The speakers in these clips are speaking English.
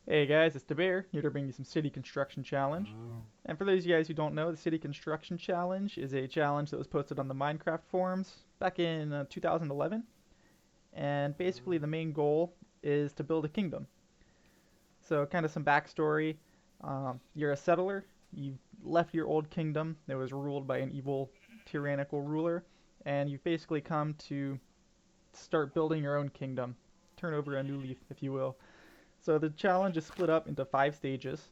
Hey guys, it's DeBear, here to bring you some City Construction Challenge. Oh. And for those of you guys who don't know, the City Construction Challenge is a challenge that was posted on the Minecraft forums back in 2011. And basically, the main goal is to build a kingdom. So, kind of some backstory. You're a settler, you left your old kingdom that was ruled by an evil, tyrannical ruler, and you've basically come to start building your own kingdom. Turn over a new leaf, if you will. So, the challenge is split up into 5 stages,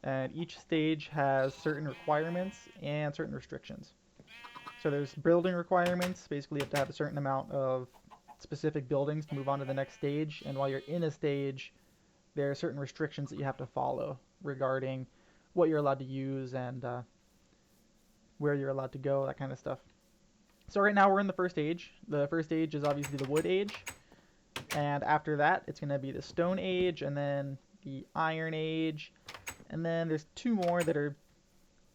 and each stage has certain requirements and certain restrictions. So there's building requirements. Basically, you have to have a certain amount of specific buildings to move on to the next stage. And while you're in a stage, there are certain restrictions that you have to follow regarding what you're allowed to use and where you're allowed to go, that kind of stuff. So right now we're in the first age. The first age is obviously the wood age, and after that it's going to be the stone age, and then the iron age, and then there's two more that are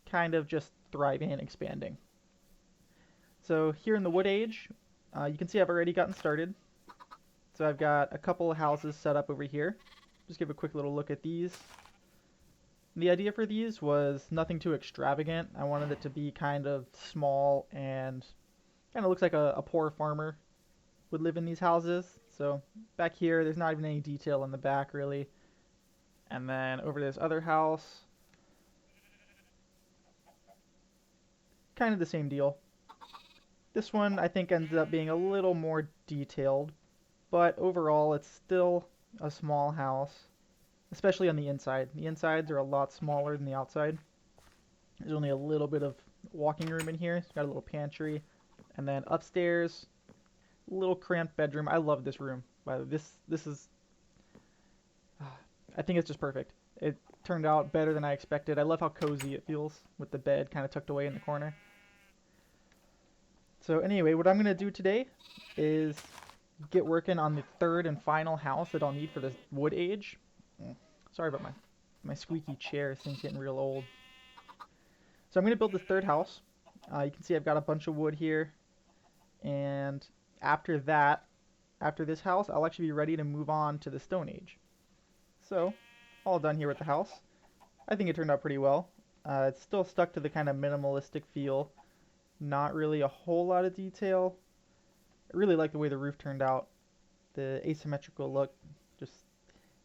kind of just thriving and expanding. So here in the wood age, you can see I've already gotten started. So I've got a couple of houses set up over here. Just give a quick little look at these. The idea for these was nothing too extravagant. I wanted it to be kind of small and kind of looks like a poor farmer would live in these houses. So back here, there's not even any detail in the back really. And then over this other house, kind of the same deal. This one I think ends up being a little more detailed, but overall it's still a small house, especially on the inside. The insides are a lot smaller than the outside. There's only a little bit of walking room in here. It's got a little pantry, and then upstairs, little cramped bedroom. I love this room. By the way, this is I think it's just perfect. It turned out better than I expected. I love how cozy it feels with the bed kind of tucked away in the corner. So anyway, what I'm gonna do today is get working on the third and final house that I'll need for this wood age. Sorry about my squeaky chair. This thing's getting real old. So I'm going to build this third house. You can see I've got a bunch of wood here. And after that, after this house, I'll actually be ready to move on to the Stone Age. So, all done here with the house. I think it turned out pretty well. It's still stuck to the kind of minimalistic feel. Not really a whole lot of detail. I really like the way the roof turned out. The asymmetrical look, just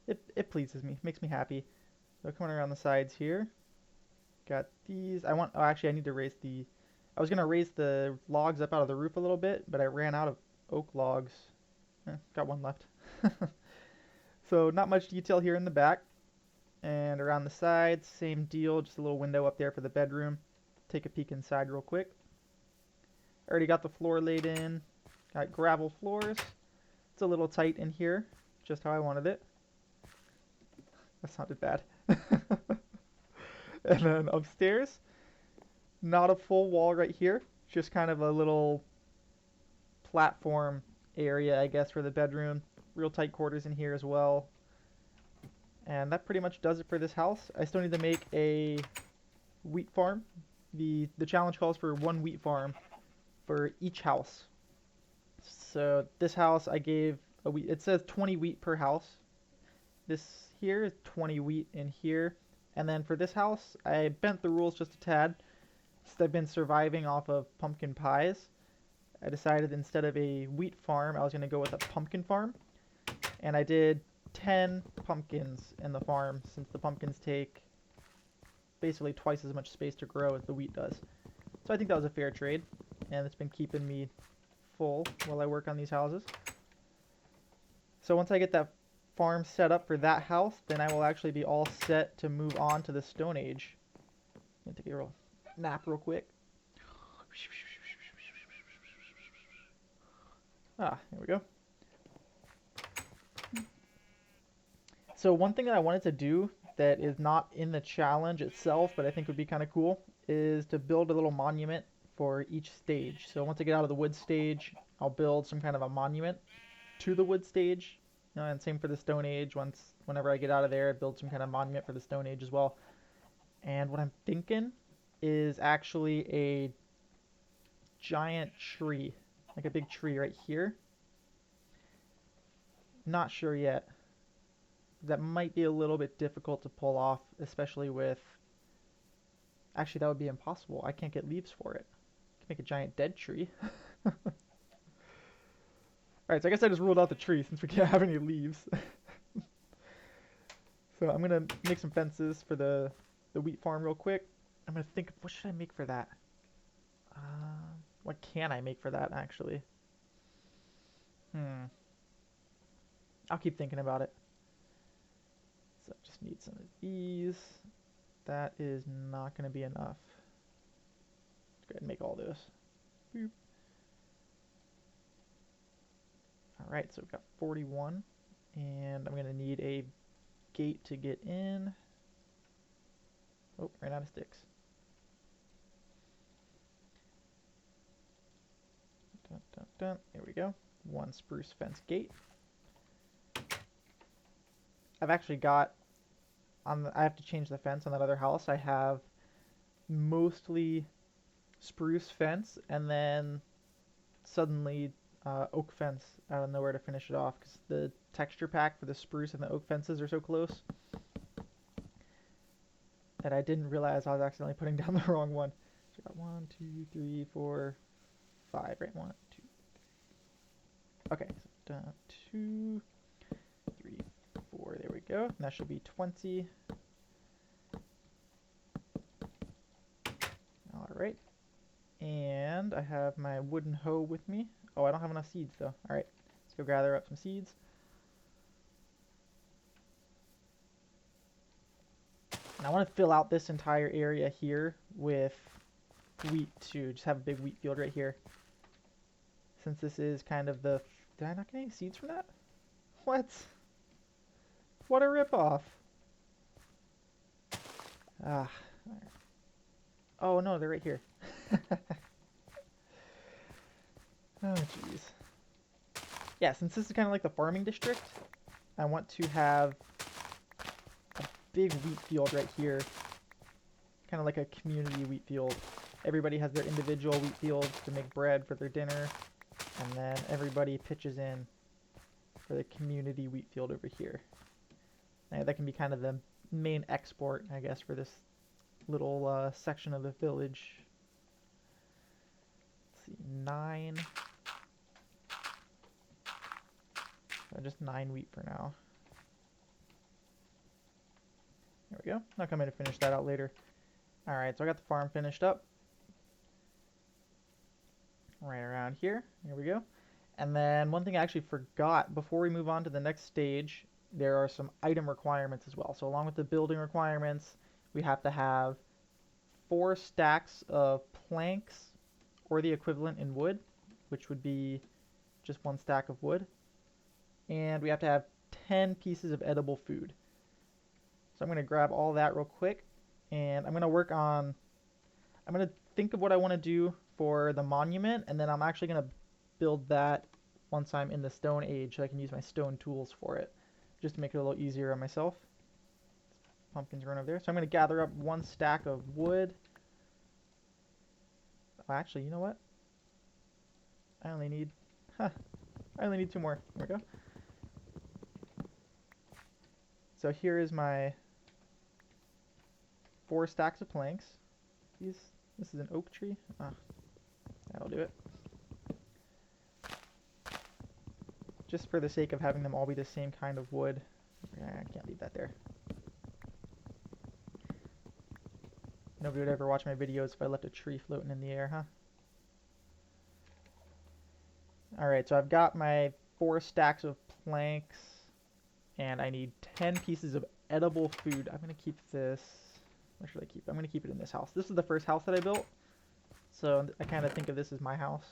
it pleases me, makes me happy. So coming around the sides here, got these. Oh, actually, I need to raise the. I was gonna raise the logs up out of the roof a little bit, but I ran out of oak logs. Got one left. So not much detail here in the back, and around the sides, same deal. Just a little window up there for the bedroom. Take a peek inside real quick. Already got the floor laid in. Got gravel floors. It's a little tight in here, just how I wanted it. That sounded bad. And then upstairs, not a full wall right here, just kind of a little platform area, I guess, for the bedroom. Real tight quarters in here as well. And that pretty much does it for this house. I still need to make a wheat farm. The challenge calls for one wheat farm for each house. So this house I gave a wheat. It says 20 wheat per house. This here is 20 wheat in here. And then for this house, I bent the rules just a tad. Since I've been surviving off of pumpkin pies, I decided instead of a wheat farm, I was going to go with a pumpkin farm. And I did 10 pumpkins in the farm since the pumpkins take basically twice as much space to grow as the wheat does. So I think that was a fair trade, and it's been keeping me full while I work on these houses. So once I get that farm set up for that house, then I will actually be all set to move on to the Stone Age. I'm gonna take a real nap real quick. Here we go. So one thing that I wanted to do that is not in the challenge itself, but I think would be kind of cool, is to build a little monument for each stage. So once I get out of the wood stage, I'll build some kind of a monument to the wood stage. And same for the Stone Age. Whenever I get out of there, I build some kind of monument for the Stone Age as well. And what I'm thinking is actually a giant tree, like a big tree right here. Not sure yet. That might be a little bit difficult to pull off, especially with... Actually, that would be impossible. I can't get leaves for it. I can make a giant dead tree. Alright, so I guess I just ruled out the tree since we can't have any leaves. So I'm gonna make some fences for the wheat farm real quick. I'm gonna think, what should I make for that? What can I make for that, actually? I'll keep thinking about it. So I just need some of these. That is not gonna be enough. Let's go ahead and make all those. Boop. Alright, so we've got 41. And I'm gonna need a gate to get in. Oh, ran out of sticks. Dun, dun, dun. There we go. One spruce fence gate. I've actually got I have to change the fence on that other house. I have mostly spruce fence and then suddenly oak fence out of nowhere to finish it off because the texture pack for the spruce and the oak fences are so close that I didn't realize I was accidentally putting down the wrong one. So I got 1, 2, 3, 4, 5, right? 1, 2. Okay, so 2, 3, 4. There we go. And that should be 20. All right. And I have my wooden hoe with me. Oh, I don't have enough seeds though. All right, let's go gather up some seeds. And I want to fill out this entire area here with wheat too. Just have a big wheat field right here. Since this is kind of the... Did I not get any seeds from that? What? What a ripoff. Ah. Oh no, they're right here. Oh jeez. Yeah, since this is kind of like the farming district, I want to have a big wheat field right here. Kind of like a community wheat field. Everybody has their individual wheat fields to make bread for their dinner. And then everybody pitches in for the community wheat field over here. Now, that can be kind of the main export, I guess, for this little section of the village. Let's see, 9. Just 9 wheat for now. There we go. I'll come in and finish that out later. Alright, so I got the farm finished up. Right around here. Here we go. And then one thing I actually forgot, before we move on to the next stage, there are some item requirements as well. So along with the building requirements, we have to have 4 stacks of planks, or the equivalent in wood, which would be just 1 stack of wood. And we have to have 10 pieces of edible food. So I'm going to grab all that real quick, and I'm going to work on... I'm going to think of what I want to do for the monument, and then I'm actually going to build that once I'm in the Stone Age, so I can use my stone tools for it, just to make it a little easier on myself. Pumpkins run over there. So I'm going to gather up 1 stack of wood. Oh, actually, you know what? I only need 2 more. There we go. So here is my 4 stacks of planks. This is an oak tree. That'll do it. Just for the sake of having them all be the same kind of wood. I can't leave that there. Nobody would ever watch my videos if I left a tree floating in the air, huh? Alright, so I've got my 4 stacks of planks, and I need 10 pieces of edible food. I'm going to keep this... Where should I keep it? I'm going to keep it in this house. This is the first house that I built, so I kind of think of this as my house.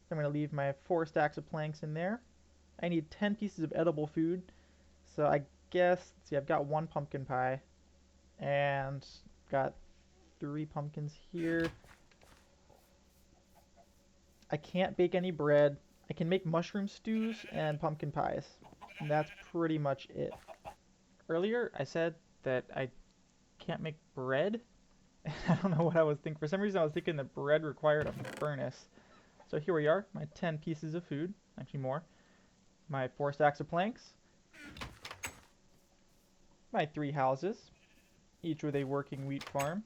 So I'm going to leave my 4 stacks of planks in there. I need 10 pieces of edible food, so I guess... Let's see, I've got 1 pumpkin pie, and got 3 pumpkins here. I can't bake any bread. I can make mushroom stews and pumpkin pies. And that's pretty much it. Earlier, I said that I can't make bread. I don't know what I was thinking. For some reason, I was thinking that bread required a furnace. So here we are, my 10 pieces of food. Actually more. My 4 stacks of planks. my 3 houses, each with a working wheat farm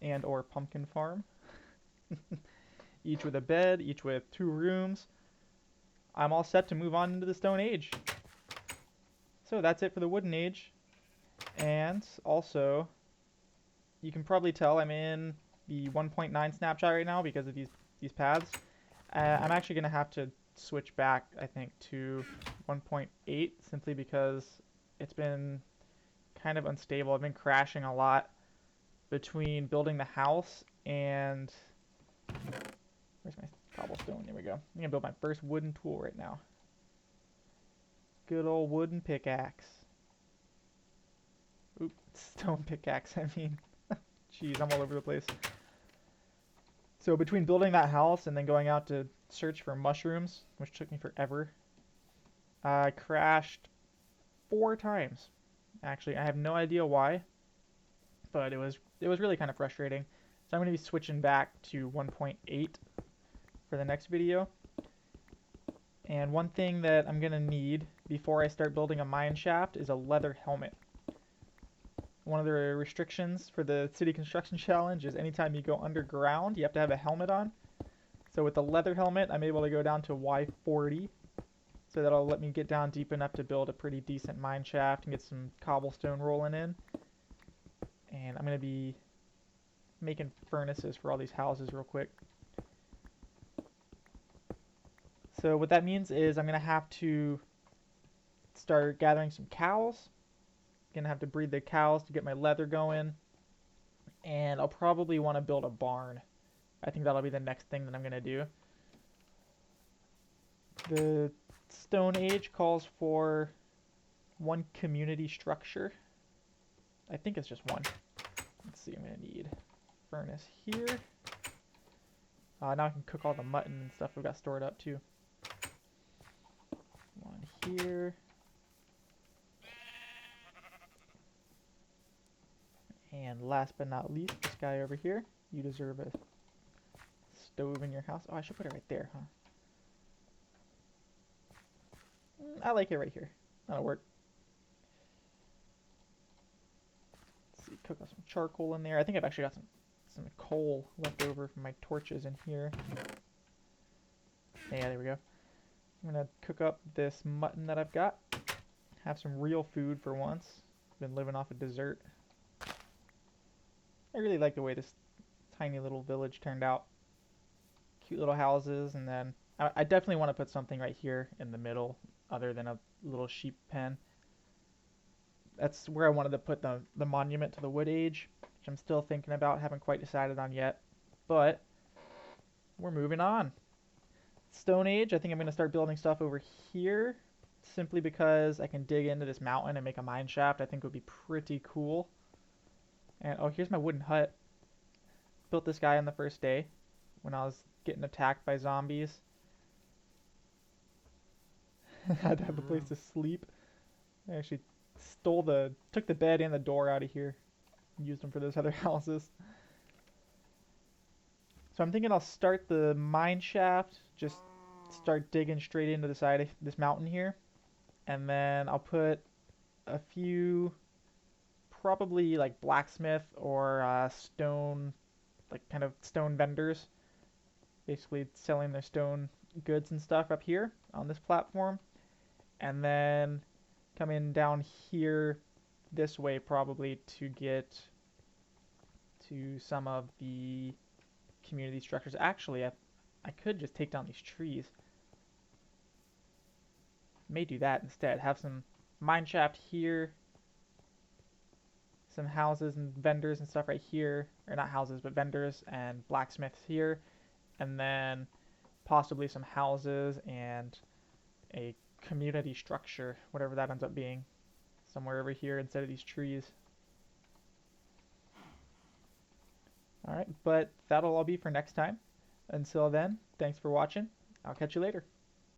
and or pumpkin farm. Each with a bed, each with 2 rooms. I'm all set to move on into the Stone Age. So that's it for the Wooden Age. And also, you can probably tell I'm in the 1.9 snapshot right now because of these paths. I'm actually going to have to switch back, I think, to 1.8 simply because it's been kind of unstable. I've been crashing a lot between building the house and... Where's my cobblestone? There we go. I'm going to build my first wooden tool right now. Good old wooden pickaxe. Oop, stone pickaxe, I mean. Jeez, I'm all over the place. So between building that house and then going out to search for mushrooms, which took me forever, I crashed 4 times. Actually, I have no idea why, but it was really kind of frustrating. So I'm going to be switching back to 1.8 for the next video. And one thing that I'm going to need before I start building a mine shaft is a leather helmet. One of the restrictions for the City Construction Challenge is anytime you go underground, you have to have a helmet on. So with the leather helmet, I'm able to go down to Y40. So that'll let me get down deep enough to build a pretty decent mine shaft and get some cobblestone rolling in. And I'm going to be making furnaces for all these houses real quick. So what that means is I'm going to have to start gathering some cows. Gonna have to breed the cows to get my leather going, and I'll probably want to build a barn. I think that'll be the next thing that I'm gonna do. The Stone Age calls for 1 community structure. I think it's just 1. Let's see, I'm gonna need furnace here. Now I can cook all the mutton and stuff we've got stored up too. 1 here. And last but not least, this guy over here. You deserve a stove in your house. Oh, I should put it right there, huh? I like it right here. That'll work. Let's see, cook up some charcoal in there. I think I've actually got some coal left over from my torches in here. Yeah, there we go. I'm gonna cook up this mutton that I've got. Have some real food for once. Been living off of dessert. I really like the way this tiny little village turned out. Cute little houses, and then I definitely want to put something right here in the middle other than a little sheep pen. That's where I wanted to put the monument to the Wood Age, which I'm still thinking about, haven't quite decided on yet. But we're moving on. Stone Age, I think I'm going to start building stuff over here simply because I can dig into this mountain and make a mine shaft. I think would be pretty cool. And oh, here's my wooden hut. Built this guy on the first day when I was getting attacked by zombies. Had to have a place to sleep. I actually took the bed and the door out of here. Used them for those other houses. So I'm thinking I'll start the mine shaft, just start digging straight into the side of this mountain here. And then I'll put a few, probably like blacksmith or stone, like kind of stone vendors, basically selling their stone goods and stuff up here on this platform. And then coming down here this way probably to get to some of the community structures. Actually, I could just take down these trees. May do that instead. Have some mine shaft here, some houses and vendors and stuff right here, or not houses but vendors and blacksmiths here, and then possibly some houses and a community structure, whatever that ends up being, somewhere over here instead of these trees. Alright, but that'll all be for next time. Until then, thanks for watching. I'll catch you later.